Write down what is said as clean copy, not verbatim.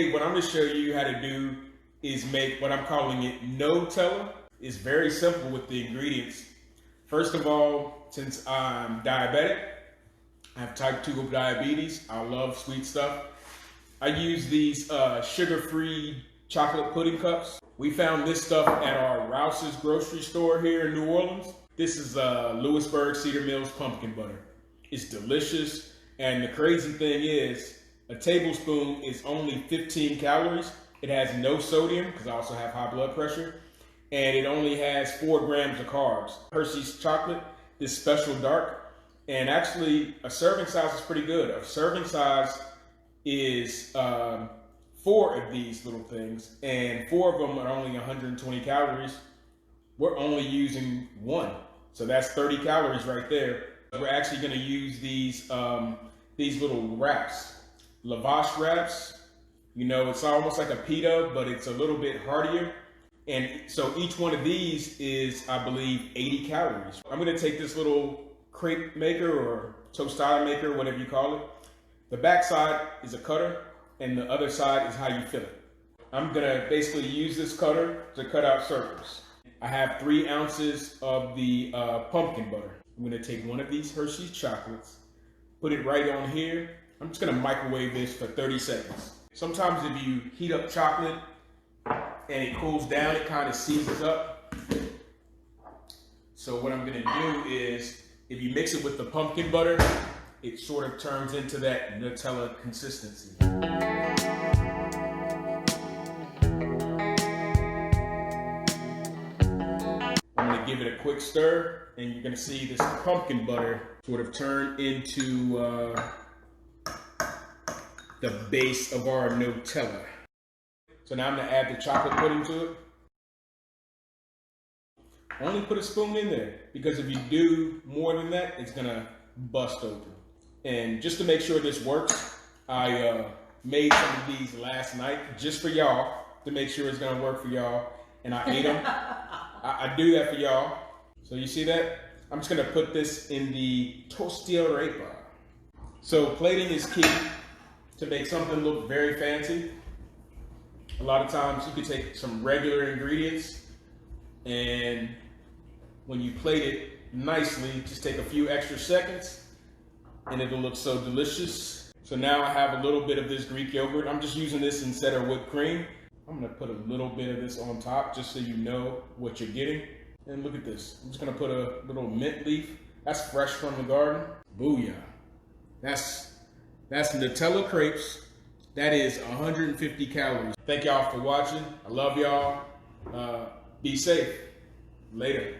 Today, what I'm going to show you how to do is make what I'm calling it no tella. It's very simple with the ingredients. First of all, since I'm diabetic, I have type 2 diabetes. I love sweet stuff. I use these sugar-free chocolate pudding cups. We found this stuff at our Rouse's grocery store here in New Orleans. This is Lewisburg Cedar Mills pumpkin butter. It's delicious, and the crazy thing is, a tablespoon is only 15 calories. It has no sodium, because I also have high blood pressure, and it only has 4 grams of carbs. Hershey's chocolate is special dark, and actually a serving size is pretty good. A serving size is 4 of these little things, and 4 of them are only 120 calories. We're only using 1, so that's 30 calories right there. We're actually going to use these little wraps, lavash wraps. You know, it's almost like a pita, but it's a little bit heartier. And so each one of these is, I believe, 80 calories. I'm going to take this little crepe maker or tostada maker, whatever you call it. The back side is a cutter, and the other side is how you fill it. I'm going to basically use this cutter to cut out circles. I have 3 ounces of the pumpkin butter. I'm going to take one of these Hershey's chocolates, put it right on here. I'm just going to microwave this for 30 seconds. Sometimes if you heat up chocolate and it cools down, it kind of seizes up. So what I'm going to do is, if you mix it with the pumpkin butter, it sort of turns into that Nutella consistency. I'm going to give it a quick stir, and you're going to see this pumpkin butter sort of turn into the base of our Nutella. So now I'm going to add the chocolate pudding to it. Only put a spoon in there, because if you do more than that, it's going to bust open. And just to make sure this works, I made some of these last night just for y'all, to make sure it's going to work for y'all. And I ate them. I do that for y'all. So you see that? I'm just going to put this in the tostiera. So plating is key to make something look very fancy. A lot of times you can take some regular ingredients, and when you plate it nicely, just take a few extra seconds and it'll look so delicious. So now I have a little bit of this Greek yogurt. I'm just using this instead of whipped cream. I'm gonna put a little bit of this on top just so you know what you're getting. And look at this. I'm just gonna put a little mint leaf. That's fresh from the garden. Booyah. That's Nutella crepes. That is 150 calories. Thank y'all for watching. I love y'all. Be safe. Later.